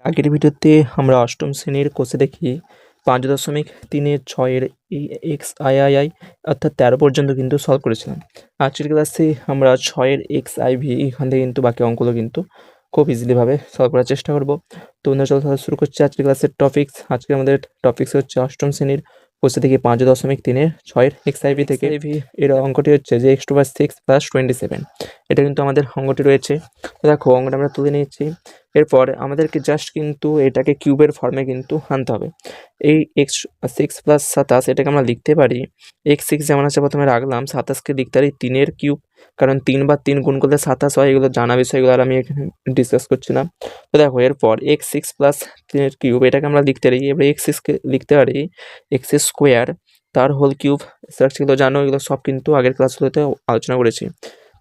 আগের ভিডিওতে আমরা অষ্টম শ্রেণীর কোষে দেখি 5.3-6 এই এক্স আই আই আই অর্থাৎ 13 পর্যন্ত কিন্তু সলভ করেছিলাম। আজকের ক্লাসে আমরা 6 এক্স আই ভি এখান থেকে কিন্তু বাকি অঙ্কগুলো কিন্তু খুব ইজিলিভাবে সলভ করার চেষ্টা করব। তো বন্ধুরা চলো তাহলে শুরু করছি আজকের ক্লাসের টপিক্স। আজকে আমাদের টপিক্স হচ্ছে অষ্টম শ্রেণীর কোষে থেকে 5.3-6 এক্স আই ভি থেকে এর অঙ্কটি হচ্ছে যে x² 6 + 27। এটা কিন্তু আমাদের অঙ্কটি রয়েছে। দেখো অঙ্কটা আমরা তুলে নিয়েছি। এরপর আমাদেরকে জাস্ট কিন্তু এটাকে কিউবের ফর্মে কিন্তু আনতে হবে। এই x6 + 27 এটাকে আমরা লিখতে পারি x6 যেমন আছে প্রথমে রাখলাম, 27কে লিখতে পারি 3-এর কিউব, কারণ 3 বার 3 গুণ করলে 27 হয়। এগুলো জানা বিষয়, এগুলো আর আমি এখানে ডিসকাস করছি না। তো দেখো এরপর x6 + 3-এর কিউব এটাকে আমরা লিখতে পারি, এবার x6কে লিখতে পারি x² তার হোল কিউব। সেগুলো জানো, এগুলো সব কিন্তু আগের ক্লাসগুলোতে আলোচনা করেছি।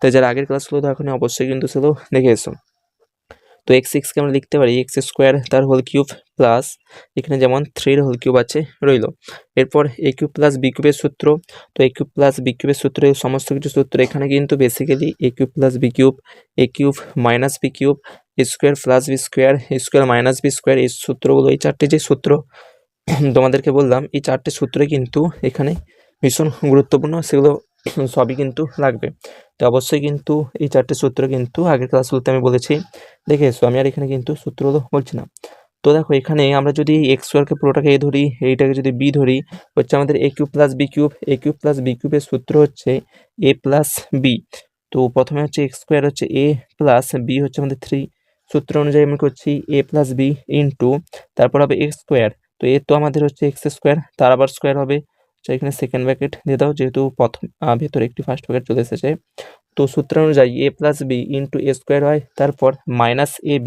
তাই যারা আগের ক্লাসগুলো দেখো অবশ্যই কিন্তু সেগুলো দেখে এসো। তো x6কে আমরা লিখতে পারি x² তার হোল কিউব প্লাস এখানে যেমন 3-এর হোল কিউব আছে রইল। এরপর a³ + b³ সূত্র। তো a³ + b³ সূত্রে সমস্ত কিছু সূত্র এখানে কিন্তু basically a³ + b³ a³ - b³ a² + b², a² - b², এই সূত্রগুলো, এই চারটে যে সূত্র তোমাদেরকে বললাম, এই চারটে সূত্রে কিন্তু এখানে ভীষণ গুরুত্বপূর্ণ, সেগুলো সবই কিন্তু লাগবে। তো অবশ্যই কিন্তু এই চারটে সূত্র কিন্তু আগের ক্লাসগুলোতে আমি বলেছি, দেখে এসো। আমি আর এখানে কিন্তু সূত্রগুলো বলছি না। তো দেখো এখানে আমরা যদি x²কে পুরোটাকে a ধরি, এইটাকে যদি b ধরি, হচ্ছে আমাদের a³ + b³, a³ + b³ এর সূত্র হচ্ছে a + b। তো প্রথমে হচ্ছে x² হচ্ছে a প্লাস b হচ্ছে আমাদের 3, সূত্র অনুযায়ী আমি করছি a + b ইন্টু তারপর হবে x²। তো এ তো আমাদের হচ্ছে x², তার আবার স্কোয়ার হবে, এখানে সেকেন্ড ব্র্যাকেট দিয়ে দাও, যেহেতু প্রথম ভেতরে একটি ফার্স্ট ব্র্যাকেট চলে এসেছে। তো সূত্র অনুযায়ী a + b ইন্টু a² হয়, তারপর minus a b,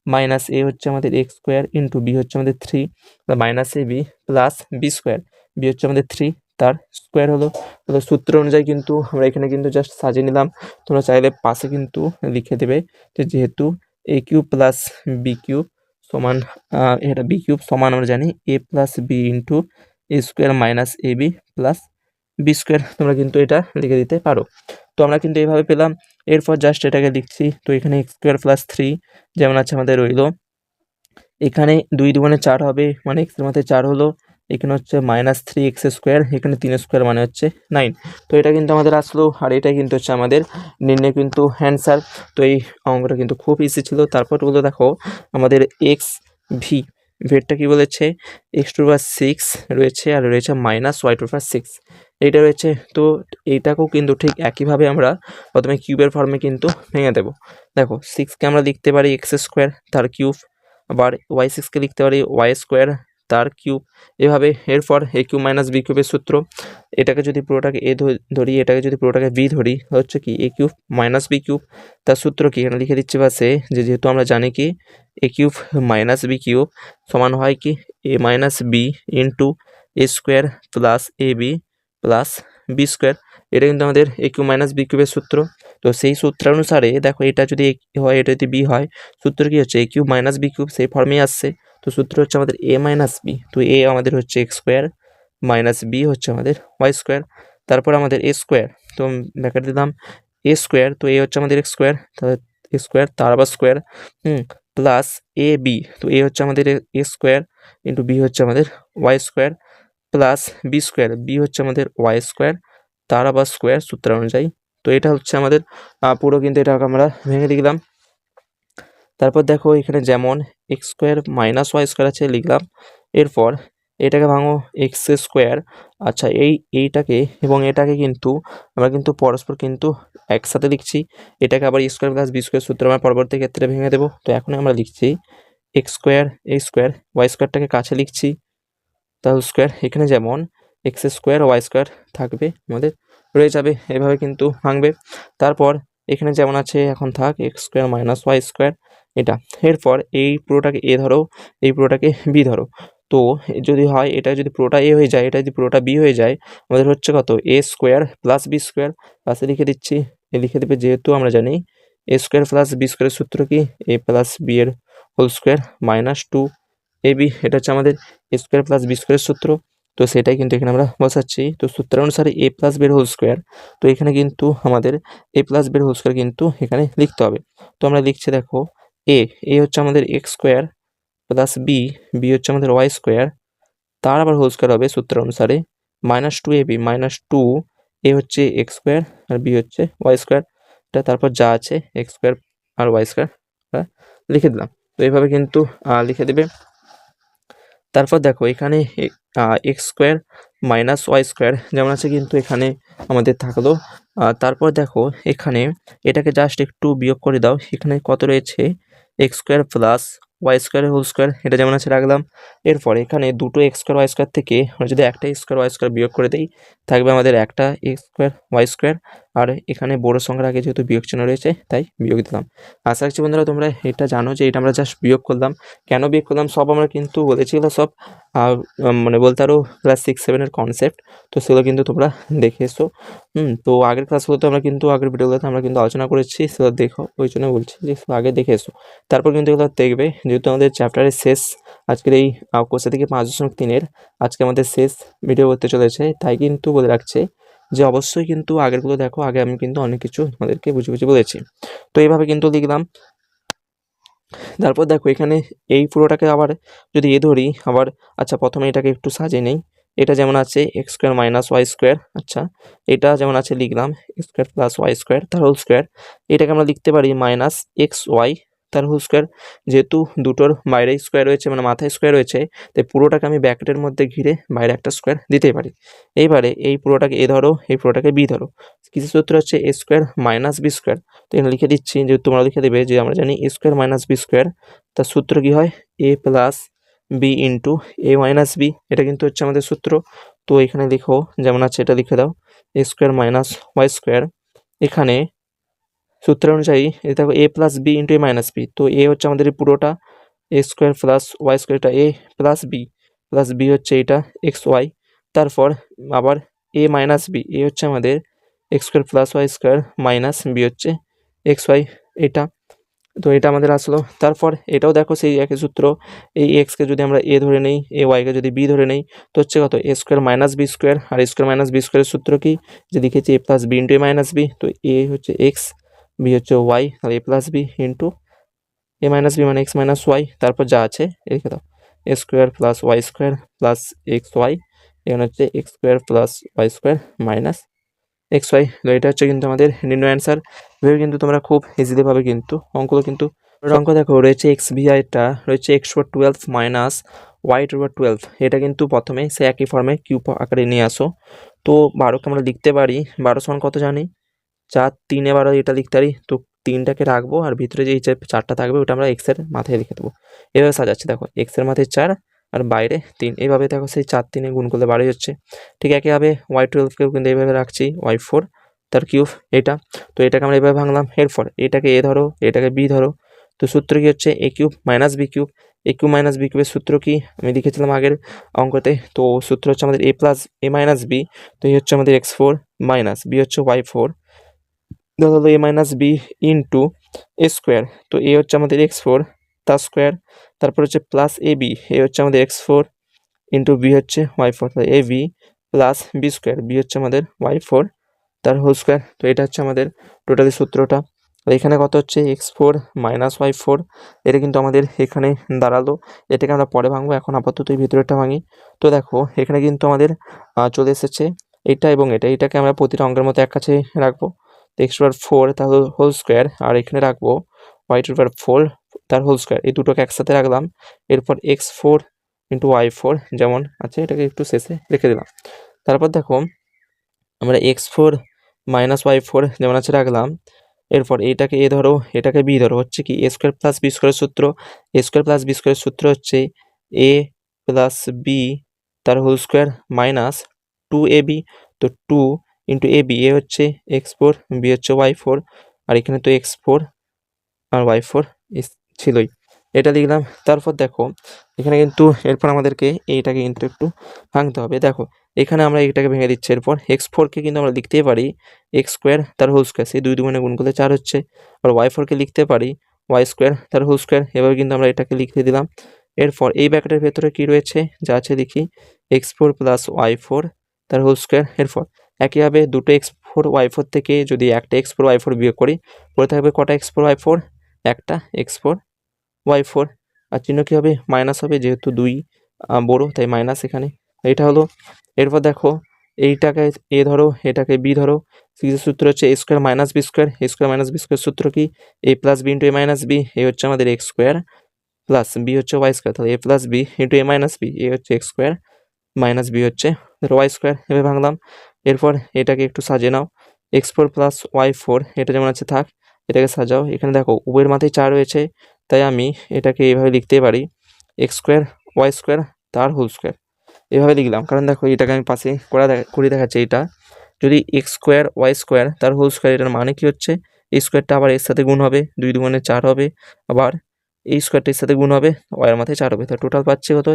minus a হচ্ছে আমাদের x² ইন্টু b হচ্ছে আমাদের 3, minus a b plus b², b হচ্ছে আমাদের 3 তার স্কোয়ার হলো। তো সূত্র অনুযায়ী কিন্তু আমরা এখানে কিন্তু জাস্ট সাজিয়ে নিলাম। তোমরা চাইলে পাশে কিন্তু লিখে দেবে যে যেহেতু a³ + b³ সমান এটা b³ সমান আমরা জানি a + b into a² minus ab plus b², তোমরা কিন্তু এটা লিখে দিতে পারো। তো আমরা কিন্তু এইভাবে পেলাম। এরপর জাস্ট এটাকে লিখছি। তো এখানে x² + 3 যেমন আছে আমাদের রইল, এখানে 2 × 2 = 4 হবে, মানে x এর মাথায় 4 হলো। এখানে হচ্ছে -3x², এখানে 3² মানে হচ্ছে 9। তো এটা কিন্তু আমাদের আসলো, আর এটা কিন্তু হচ্ছে আমাদের নির্ণয় কিন্তু অ্যান্সার। তো এই অঙ্কটা কিন্তু খুব ইজি ছিল। তারপরগুলো দেখো আমাদের এক্স ভি ভেটটা কি বলেছে, x² + 6 রয়েছে, আর রয়েছে -y² + 6 এইটা রয়েছে। তো এইটাকেও কিন্তু ঠিক একইভাবে আমরা প্রথমে কিউবের ফর্মে কিন্তু ভেঙে দেব। দেখো 6কে আমরা লিখতে পারি x² তার কিউব, আবার y6কে লিখতে পারি y² তার কিউব, এভাবে। এরপর a³ - b³ এর সূত্র, এটাকে যদি পুরোটাকে a ধরি, এটাকে যদি পুরোটাকে b ধরি, হচ্ছে কি a³ - b³ তার সূত্র কি এখানে লিখে দিচ্ছি পাশে, যে যেহেতু আমরা জানি কি a³ - b³ সমান হয় কি a - b into a² plus ab plus b²। এটা কিন্তু আমাদের a³ - b³ এর সূত্র। তো সেই সূত্র অনুসারে দেখো এটা যদি a হয়, এটা যদি b হয়, সূত্র কি হচ্ছে a³ - b³ সেই ফর্মেই আসছে। তো সূত্র হচ্ছে আমাদের a - b। তো a আমাদের হচ্ছে x² মাইনাস b হচ্ছে আমাদের y², তারপর আমাদের a², তো ব্র্যাকেট দিলাম a², তো a হচ্ছে আমাদের x², তাহলে a² তার আবার স্কোয়ার প্লাস ab, তো a হচ্ছে আমাদের a² ইন্টু b হচ্ছে আমাদের y² প্লাস b², b হচ্ছে আমাদের y² তার আবার স্কোয়ার সূত্র অনুযায়ী। তো এটা হচ্ছে আমাদের পুরো কিন্তু এটাকে আমরা ভেঙে লিখলাম। তারপর দেখো এখানে যেমন x² - y² আছে লিখলাম। এরপর এটাকে ভাঙো x²। আচ্ছা এইটাকে এবং এটাকে কিন্তু আমরা কিন্তু পরস্পর কিন্তু একসাথে লিখছি। এটাকে আবার a² + b² সূত্র আমরা পরবর্তী ক্ষেত্রে ভেঙে দেবো। তো এখন আমরা লিখছি x² a² y²টাকে কাছে লিখছি, তাহলে স্কোয়ার, এখানে যেমন x² y² থাকবে আমাদের রয়ে যাবে, এভাবে কিন্তু ভাঙবে। তারপর এখানে যেমন আছে এখন থাক x² - y², এটা। এরপর এই পুরোটাকে a ধরো, এই পুরোটাকে b ধরো। তো যদি হয় এটা যদি পুরোটা a হয়ে যায়, এটা যদি পুরোটা b হয়ে যায়, আমাদের হচ্ছে কত a² + b², পাশে লিখে দিচ্ছি, লিখে দেবে, যেহেতু আমরা জানি a² + b² এর সূত্র কি a + b এর হোল স্কোয়ার -2ab, এটা হচ্ছে আমাদের a² + b² এর সূত্র। তো সেটাই কিন্তু এখানে আমরা বসাচ্ছি। তো সূত্র অনুসারে a + b এর হোল স্কোয়ার, তো এখানে কিন্তু আমাদের a + b এর হোল স্কোয়ার কিন্তু এখানে লিখতে হবে। তো আমরা লিখছি দেখো a হচ্ছে আমাদের x² প্লাস বি হচ্ছে আমাদের ওয়াই স্কোয়ার, তার আবার হোল স্কোয়ার হবে সূত্র অনুসারে -2ab, -2a হচ্ছে এক্স স্কোয়ার আর বি হচ্ছে ওয়াই স্কোয়ার। তারপর যা আছে এক্স স্কোয়ার আর ওয়াই স্কোয়ার লিখে দিলাম। তো এইভাবে কিন্তু লিখে দেবে। তারপর দেখো এখানে x square minus y square যেমন আছে কিন্তু এখানে আমাদের থাকলো। তারপর দেখো এখানে এটাকে জাস্ট একটু বিয়োগ করে দাও, এখানে কত রয়েছে এক্স স্কোয়ার প্লাস ওয়াই স্কোয়ারের হোল স্কোয়ার, এটা যেমন আছে রাখলাম। এরপর এখানে দুটো এক্স স্কোয়ার ওয়াই স্কোয়ার থেকে আমরা যদি একটা এক্স স্কোয়ার ওয়াই স্কোয়ার বিয়োগ করে দিই থাকবে আমাদের একটা এক্স স্কোয়ার ওয়াই স্কোয়ার। আর এখানে বড় সংখ্যার আগে যেহেতু বিয়োগ চিহ্ন রয়েছে তাই বিয়োগ দিলাম। আশা রাখছি বন্ধুরা তোমরা এটা জানো যে এটা আমরা জাস্ট বিয়োগ করলাম। কেন বিয়োগ করলাম সব আমরা কিন্তু বলেছিল, সব মানে বলতে আরও ক্লাস 6-7-এর কনসেপ্ট, তো সেগুলো কিন্তু তোমরা দেখে এসো। তো আগের ক্লাসগুলোতে আমরা কিন্তু আগের ভিডিওগুলোতে আমরা কিন্তু আলোচনা করেছি, সেগুলো দেখো, ওই জন্য বলছি যে আগে দেখে এসো, তারপর কিন্তু এগুলো দেখবে। যেহেতু আমাদের চ্যাপ্টারের শেষ আজকের এই কোর্সে থেকে 5.3-এর আজকে আমাদের শেষ ভিডিও করতে চলেছে, তাই কিন্তু বলে রাখছে যে অবশ্যই কিন্তু আগেরগুলো দেখো। আগে আমি কিন্তু অনেক কিছু তোমাদেরকে বুঝে বলেছি। তো এইভাবে কিন্তু লিখলাম। তারপর দেখো এখানে এই পুরোটাকে আবার যদি ধরি আবার, আচ্ছা প্রথমে এটাকে একটু সাজিয়ে নেই। এটা যেমন আছে x square minus y square, আচ্ছা এটা যেমন আছে লিখলাম x square plus Y square তার হোল স্কোয়ার। এটাকে আমরা লিখতে পারি মাইনাস এক্স ওয়াই তার হোল স্কোয়ার। যেহেতু দুটোর বাইরে স্কোয়ার রয়েছে মানে মাথায় স্কোয়ার রয়েছে, তাই পুরোটাকে আমি ব্র্যাকেটের মধ্যে ঘিরে বাইরে একটা স্কোয়ার দিতেই পারি। এইবারে এই পুরোটাকে এ ধরো, এই পুরোটাকে বি ধরো। কিছু সূত্র হচ্ছে a square minus B square. তো এখানে লিখে দিচ্ছি, যে তোমরা লিখে দেবে যে আমরা জানি এ স্কোয়ার মাইনাস বি স্কোয়ার তার সূত্র কি হয় এ প্লাস বি ইন্টু এ মাইনাস বি, এটা কিন্তু হচ্ছে আমাদের সূত্র। তো এখানে লিখো যেমন আছে এটা লিখে দাও A square minus y square. এখানে সূত্র অনুযায়ী এটা দেখো এ প্লাস বি ইন্টু এ মাইনাস বি, তো এ হচ্ছে আমাদের এই পুরোটা এ স্কোয়ার প্লাস ওয়াই স্কোয়ার, এটা এ প্লাস বি হচ্ছে এটা এক্স ওয়াই। তারপর আবার এ মাইনাস বি, এ হচ্ছে আমাদের x square plus Y square minus b হচ্ছে এক্স ওয়াই এটা। তো এটা আমাদের আসলো। তারপর এটাও দেখো সেই একই সূত্র, এই এক্সকে যদি আমরা এ ধরে নেই, এ ওয়াইকে যদি বি ধরে নেই, তো হচ্ছে কত A square minus B square. আর এ স্কোয়ার মাইনাস বি স্কোয়ারের সূত্র কি, যে লিখেছি A plus B into A minus B. তো এ হচ্ছে এক্স, বি হচ্ছে ওয়াই, আর A plus B into A minus B মানে এক্স মাইনাস ওয়াই। তারপর যা আছে লিখে দাও A square plus Y square plus X Y, এখানে হচ্ছে x square plus Y square minus x Y. তো এটা হচ্ছে কিন্তু আমাদের নির্ণয় অ্যান্সার। ভেবে কিন্তু তোমরা খুব ইজিলি ভাবে কিন্তু অঙ্কগুলো কিন্তু অঙ্ক দেখো রয়েছে এক্স ভিআইটা রয়েছে x over 12 minus y over 12। এটা কিন্তু প্রথমে সে একই ফর্মে কিউব আকারে নিয়ে আসো। তো 12কে আমরা লিখতে পারি 12 সমান কত জানি 4, 3 এ 12, এটা লিখতে পারি। তো 3টাকে রাখবো আর ভিতরে যে 4টা থাকবে ওটা আমরা এক্সের মাথায় লিখে দেবো। এভাবে সাজাচ্ছি দেখো এক্সের মাথায় 4 আর বাইরে 3, এইভাবে দেখো সেই 4 3 গুণ করলে 12 হচ্ছে। ঠিক একইভাবে ওয়াই 12কেও কিন্তু এইভাবে রাখছি ওয়াই 4 তার কিউব এটা। তো এটাকে আমরা এইভাবে ভাঙলাম। এরপর এটাকে এ ধরো, এটাকে বি ধরো। তো সূত্র কি হচ্ছে এ কিউব মাইনাস বি কিউব। এ কিউব মাইনাস বি কিউবের সূত্র কি আমি লিখেছিলাম আগের অঙ্কতে। তো সূত্র হচ্ছে আমাদের এ প্লাস এ মাইনাস বি। তো এই হচ্ছে আমাদের x4 মাইনাস বি হচ্ছে y4, দেখা হলো এ মাইনাস বি ইন্টু এ স্কোয়ার। তো এ হচ্ছে আমাদের x4 তার স্কোয়ার, তারপর হচ্ছে প্লাস এ বি, এ হচ্ছে আমাদের x4 ইন্টু বি হচ্ছে y4, A B plus B square, B হচ্ছে আমাদের y4 তার হোল স্কোয়ার। তো এটা হচ্ছে আমাদের টোটালি সূত্রটা। আর এখানে কত হচ্ছে x4 মাইনাস y4, এটা কিন্তু আমাদের এখানে দাঁড়ালো। এটাকে আমরা পরে ভাঙবো, এখন আপাতত এই ভিতরেটা ভাঙি। তো দেখো এখানে কিন্তু আমাদের চলে এসেছে এটা এবং এটাকে আমরা প্রতিটা অঙ্কের মতো এক কাছে রাখবো। তো এক্স পাওয়ার 4 তার হোল স্কোয়ার, আর এখানে রাখবো ওয়াই টু পাওয়ার 4 তার হোল স্কোয়ার, এই দুটোকে একসাথে রাখলাম। এরপর x4 ইন্টু y4 যেমন আছে এটাকে একটু শেষে রেখে দিলাম। তারপর দেখো আমরা x4 মাইনাস y4 যেমন আছে রাখলাম। এরপর এইটাকে এ ধরো, এটাকে বি ধরো, হচ্ছে কি এ স্কোয়ার প্লাস বি স্কোয়ারের সূত্র। এ স্কোয়ার প্লাস বি স্কোয়ারের সূত্র হচ্ছে এ প্লাস বি তার হোল স্কোয়ার মাইনাস 2ab। তো 2 ইন্টু এ বি, এ হচ্ছে x4, বি হচ্ছে y4, আর এখানে তো x4 আর y4 ছিলই, এটা লিখলাম। তারপর দেখো এখানে কিন্তু এরপর আমাদেরকে এইটাকে কিন্তু একটু ভাঙতে হবে। দেখো এখানে আমরা এইটাকে ভেঙে দিচ্ছি। এরপর x4কে কিন্তু আমরা লিখতেই পারি এক্স স্কোয়ার তার হোল স্কোয়ার, সেই 2 দুগুণে গুণ করলে 4 হচ্ছে। আর y4কে লিখতে পারি ওয়াই স্কোয়ার তার হোল স্কোয়ার, এভাবে কিন্তু আমরা এটাকে লিখে দিলাম। এরপর এই ব্র্যাকেটের ভেতরে কি রয়েছে যা আছে লিখি x4 প্লাস y4 তার হোল স্কোয়ার। এরপর একইভাবে দুটো x4 y4 থেকে যদি একটা x4 y4 বিয়োগ করি, পরে থাকবে কটা x4 y4, একটা x4 y4। আর চিহ্ন কী হবে, মাইনাস হবে, যেহেতু 2 বড় তাই মাইনাস এখানে। এটা হলো। এরপর দেখো এইটাকে এ ধরো, এটাকে বি ধরো। সিরিজের সূত্র হচ্ছে a square minus B square. A square minus B square সূত্র কি, এ plus B into A minus b. A হচ্ছে আমাদের এক্স স্কোয়ার প্লাস বি হচ্ছে ওয়াই স্কোয়ার। তাহলে এ plus B into A minus b, a হচ্ছে এক্স স্কোয়ার মাইনাস বি হচ্ছে Y square. এভাবে ভাঙলাম। এরপর এটাকে একটু সাজিয়ে নাও। x4 প্লাস y4 এটা যেমন আছে থাক, এটাকে সাজাও। এখানে দেখো উভয়ের মাথায় 4 রয়েছে, তাই আমি এটাকে এইভাবে লিখতে পারি এক্স স্কোয়ার ওয়াই স্কোয়ার তার হোল স্কোয়ার। এভাবে লিখলাম, কারণ দেখো এটাকে আমি পাশে করে দেখাচ্ছি। এটা যদি এক্স স্কোয়ার ওয়াই স্কোয়ার তার হোল স্কোয়ার, এটার মানে কি হচ্ছে, এই স্কোয়ারটা আবার এর সাথে গুণ হবে, 2 দুগুণে 4 হবে, আবার এই স্কোয়ারটা এর সাথে গুণ হবে, ওয়াইয়ের মাথায় 4 হবে। তো টোটাল পাচ্ছি কত,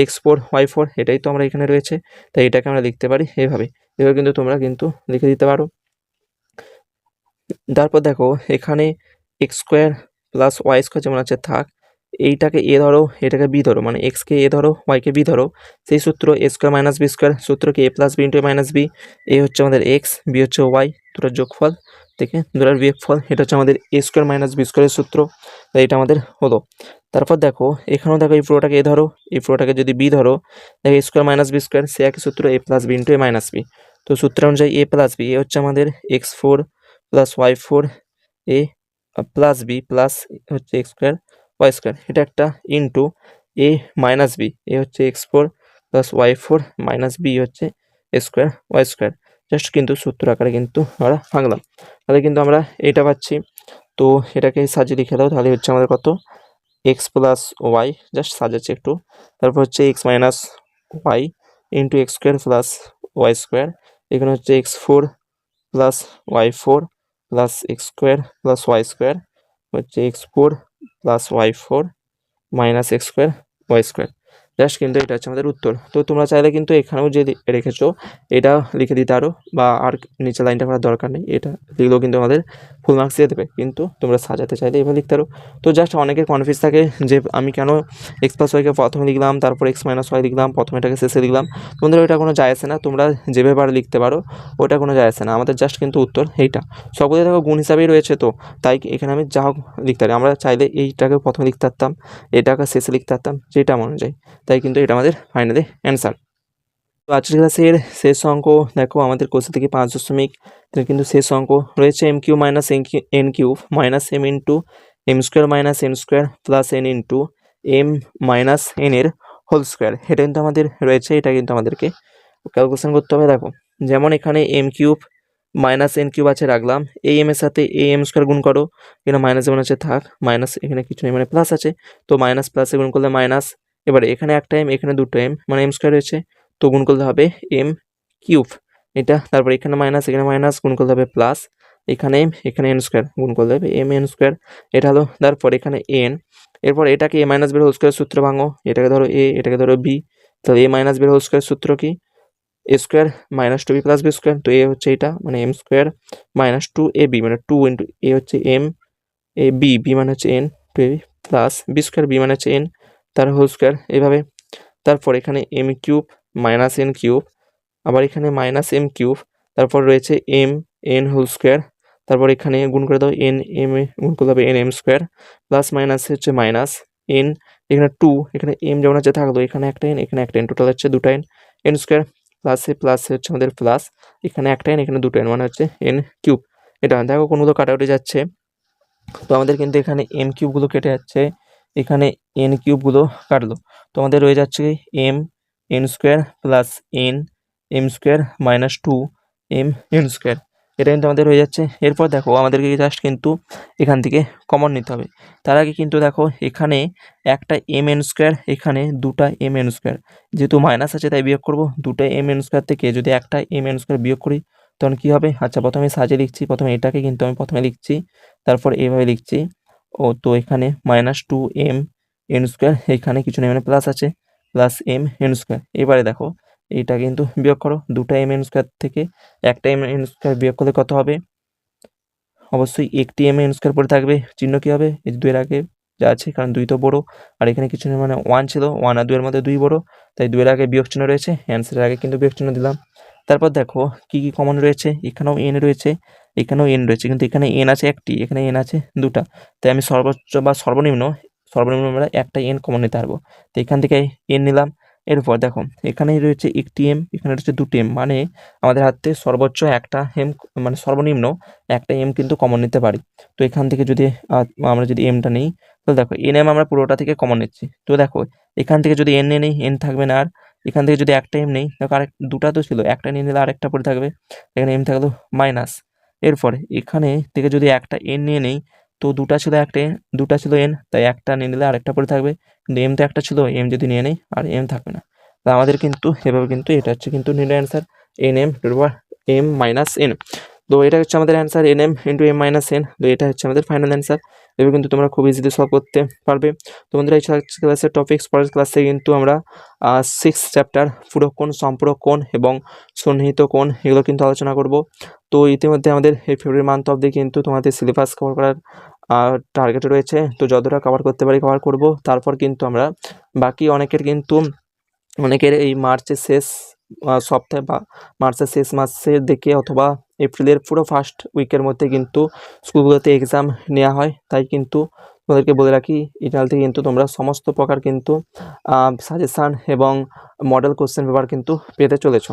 x4 y4, এটাই তো আমরা এখানে রয়েছে, তাই এটাকে আমরা লিখতে পারি এভাবে। এভাবে কিন্তু তোমরা কিন্তু লিখে দিতে পারো। তারপর দেখো এখানে x square plus Y square যেমন আছে থাক, এইটাকে এ ধরো, এটাকে বি ধরো, মানে এক্সকে এ ধরো ওয়াইকে বি ধরো। সেই সূত্র এ square minus B square, সূত্রকে A plus B into A minus b. A হচ্ছে আমাদের এক্স, বি হচ্ছে ওয়াই, দুটোর যোগফল থেকে দুটোর বিয়োগফল। এটা হচ্ছে আমাদের এ স্কোয়ার মাইনাস বি স্কোয়ারের সূত্র, তাই এটা আমাদের হলো। তারপর দেখো এখানেও দেখো এই পুরোটাকে এ ধরো, এই পুরোটাকে যদি বি ধরো, দেখো এ স্কোয়ার মাইনাস বি স্কোয়ার, সে একই সূত্র এ প্লাস বি ইন্টু এ মাইনাস বি। তো সূত্র অনুযায়ী এ প্লাস বি, এ হচ্ছে আমাদের x4 plus y4 a plus b plus হচ্ছে এক্স স্কোয়ার ওয়াই স্কোয়ার, এটা একটা into A minus b, a হচ্ছে x4 plus y4 minus b হচ্ছে a square y square. Just কিন্তু সূত্র আকারে কিন্তু আমরা ভাঙলাম, তাহলে কিন্তু আমরা এটা পাচ্ছি। তো এটাকে সাজিয়ে লিখে দাও, তাহলে হচ্ছে আমাদের কত, এক্স প্লাস ওয়াই, জাস্ট সাজাচ্ছি একটু। তারপর হচ্ছে x minus y into x square plus Y square. এখানে হচ্ছে x4 plus y4 plus x square plus Y square হচ্ছে x4 plus y4 minus x square y square. Just কিন্তু এটা হচ্ছে আমাদের উত্তর। তো তোমরা চাইলে কিন্তু এখানেও যে রেখেছো এটা লিখে দিতে আরও, বা আর নিচে লাইনটা করার দরকার নেই, এটা লিখলেও কিন্তু আমাদের ফুল মার্কস দিয়ে দেবে, কিন্তু তোমরা সাজাতে চাইলে এভাবে লিখতে পারো। তো জাস্ট অনেকের কনফিউজ থাকে যে আমি কেন এক্স প্লাস ওয়াইকে প্রথমে লিখলাম, তারপর এক্স মাইনাস ওয়াই লিখলাম, প্রথমে এটাকে শেষে লিখলাম। তোমাদের ওইটা কোনো যায় আসে না, তোমরা যেভাবে পারো লিখতে পারো, ওটা কোনো যায় আসে না। আমাদের জাস্ট কিন্তু উত্তর এইটা সকলে দেখো গুণ হিসাবেই রয়েছে, তো তাই এখানে আমি যা হোক লিখতে পারি। আমরা চাইলে এইটাকে প্রথমে লিখতে পারতাম, এটাকে শেষে লিখতে পারতাম, যেটা মনে যায়। তাই কিন্তু এটা আমাদের ফাইনালি অ্যান্সার। তো আজকের ক্লাসের শেষ অঙ্ক দেখো, আমাদের কোশ্চেন থেকে 5 দশমিক কিন্তু শেষ অঙ্ক রয়েছে m cube minus n cube minus m into m square minus n square plus n into M minus n এর হোল স্কোয়ার। এটা কিন্তু আমাদের রয়েছে, এটা কিন্তু আমাদেরকে ক্যালকুলেশন করতে হবে। দেখো যেমন এখানে m cube minus n cube আছে, রাখলাম। এই এম এর সাথে এই এম স্কোয়ার গুণ করো, এখানে মাইনাস যেমন আছে থাক, মাইনাস এখানে কিছু নেই মানে প্লাস আছে, তো মাইনাস প্লাসে গুণ করলে মাইনাস। এবারে এখানে একটা এম, এখানে দুটো এম, মানে এম স্কোয়ার রয়েছে, তো গুণ করলে হবে এম কিউব এটা। তারপর এখানে মাইনাস, এখানে মাইনাস, গুণ করলে হবে প্লাস, এখানে এম, এখানে এন স্কোয়ার, গুণ করলে হবে এম এন স্কোয়ার। এটা হলো, তারপর এখানে এন। এরপর এটাকে এ মাইনাস বের হোল স্কোয়ার সূত্র ভাঙো, এটাকে ধরো এ, এটাকে ধরো বি। তাহলে এ মাইনাস বের হোল স্কোয়ার সূত্র কি, A square minus two B plus B square. তো এ হচ্ছে এটা, মানে M square minus two A B, মানে টু ইন্টু এ হচ্ছে এম, এ বি, বি মানে হচ্ছে N, two A B plus B square, B মানে হচ্ছে এন, তার হোল স্কোয়ার এইভাবে। তারপর এখানে m cube minus n cube, আবার এখানে মাইনাস এম কিউব, তারপর রয়েছে এম এন হোল স্কোয়ার। তারপর এখানে গুণ করে দাও, এন এম এ গুণ করতে হবে n m square plus minus হচ্ছে মাইনাস এন, এখানে টু, এখানে এম যেমন হচ্ছে থাকলো, এখানে একটা এন, এখানে একটা এন, টোটাল হচ্ছে দুটো এন, এন স্কোয়ার প্লাসে হচ্ছে আমাদের প্লাস, এখানে একটা এন, এখানে দুটো এন, মানে হচ্ছে এন কিউব। এটা দেখো কোনগুলো কাটাউটে যাচ্ছে, তো আমাদের কিন্তু এখানে এম কিউবগুলো কেটে যাচ্ছে, এখানে এন কিউবগুলো কাটলো, তো আমাদের রয়ে যাচ্ছে m n square plus n m square minus two m n square. এটা কিন্তু আমাদের হয়ে যাচ্ছে। এরপর দেখো আমাদেরকে জাস্ট কিন্তু এখান থেকে কমন নিতে হবে। তার আগে কিন্তু দেখো এখানে একটা এম এন স্কোয়ার, এখানে দুটা এম এন স্কোয়ার, যেহেতু মাইনাস আছে তাই বিয়োগ করবো। দুটো এম এন স্কোয়ার থেকে যদি একটা এম এন স্কোয়ার বিয়োগ করি তখন কী হবে, আচ্ছা প্রথমে সাজিয়ে লিখছি, প্রথমে এটাকে কিন্তু আমি প্রথমে লিখছি, তারপর এইভাবে লিখছি। ও তো এখানে minus two m n square, এখানে কিছু নেই মানে প্লাস আছে, প্লাস এম এন স্কোয়ার। এবারে দেখো এইটা কিন্তু বিয়োগ করো, দুটা এম এন স্কোয়ার থেকে একটা এম এন স্কোয়ার বিয়োগ করলে কত হবে, অবশ্যই একটি এম এন স্কোয়ার পড়ে থাকবে, চিহ্ন কী হবে, এই দুইয়ের আগে যা আছে, কারণ দুই তো বড়ো, আর এখানে কিছু নেই মানে ওয়ান ছিল, ওয়ান আর দুইয়ের মধ্যে দুই বড়ো, তাই দুইয়ের আগে বিয়োগ চিহ্ন রয়েছে, অ্যান্সারের আগে কিন্তু বিয়োগ চিহ্ন দিলাম। তারপর দেখো কি কি কমন রয়েছে, এখানেও এন রয়েছে, এখানেও এন রয়েছে, কিন্তু এখানে এন আছে একটি, এখানে এন আছে দুটা, তাই আমি সর্বোচ্চ বা সর্বনিম্ন সর্বনিম্ন আমরা একটা এন কমন নিতে পারবো। তো এখান থেকে এন নিলাম। এরপর দেখো এখানেই রয়েছে একটি এম, এখানে রয়েছে দুটি এম, মানে আমাদের হাতে সর্বোচ্চ একটা এম, মানে সর্বনিম্ন একটা এম কিন্তু কমন নিতে পারি। তো এখান থেকে যদি আমরা যদি এমটা নিই, তো দেখো এন এম আমরা পুরোটা থেকে কমন নিচ্ছি। তো দেখো এখান থেকে যদি এন নিয়ে নিই, এন থাকবে না আর। এখান থেকে যদি একটা এম নেই, দেখো আরেক দুটা তো ছিল, একটা নিয়ে নিলে আরেকটা পড়ে থাকবে, এখানে এম থাকলো মাইনাস। এরপরে এখানে থেকে যদি একটা এন নিয়ে নেই, তো দুটা ছিল দুটা ছিল এন, তাই একটা নিয়ে নিলে আরেকটা পড়ে থাকবে, কিন্তু এম তো একটা ছিল, এম যদি নিয়ে নেই আর এম থাকবে না। তো আমাদের কিন্তু এভাবে কিন্তু এটা হচ্ছে কিন্তু নির্ণয় answer N M M minus N. তো এটা হচ্ছে আমাদের answer N M into M minus N. তো এটা হচ্ছে আমাদের ফাইনাল অ্যান্সার। এভাবে কিন্তু তোমরা খুব ইজিলি সলভ করতে পারবে। তো বন্ধুরা এই ক্লাসের টপিক্স, পরের ক্লাসে কিন্তু আমরা 6 চ্যাপ্টার পূরক কোণ, সম্পূরক কোণ এবং সন্নিহিত কোণ এগুলো কিন্তু আলোচনা করব। তো ইতিমধ্যে আমাদের এই ফেব্রুয়ারি মান্থ অবধি কিন্তু তোমাদের সিলেবাস কভার করার টার্গেট রয়েছে। তো যতটা কভার করতে পারি কভার করব। তারপর কিন্তু আমরা বাকি অনেকের এই মার্চের শেষ সপ্তাহে বা মার্চের শেষ মাসের দিকে অথবা এপ্রিলের পুরো ফার্স্ট উইকের মধ্যে কিন্তু স্কুলগুলোতে এক্সাম নেওয়া হয়। তাই কিন্তু তোমাদেরকে বলে রাখি, এই চ্যানেল থেকে কিন্তু তোমরা সমস্ত প্রকার কিন্তু সাজেশান এবং মডেল কোশ্চেন পেপার কিন্তু পেতে চলেছ।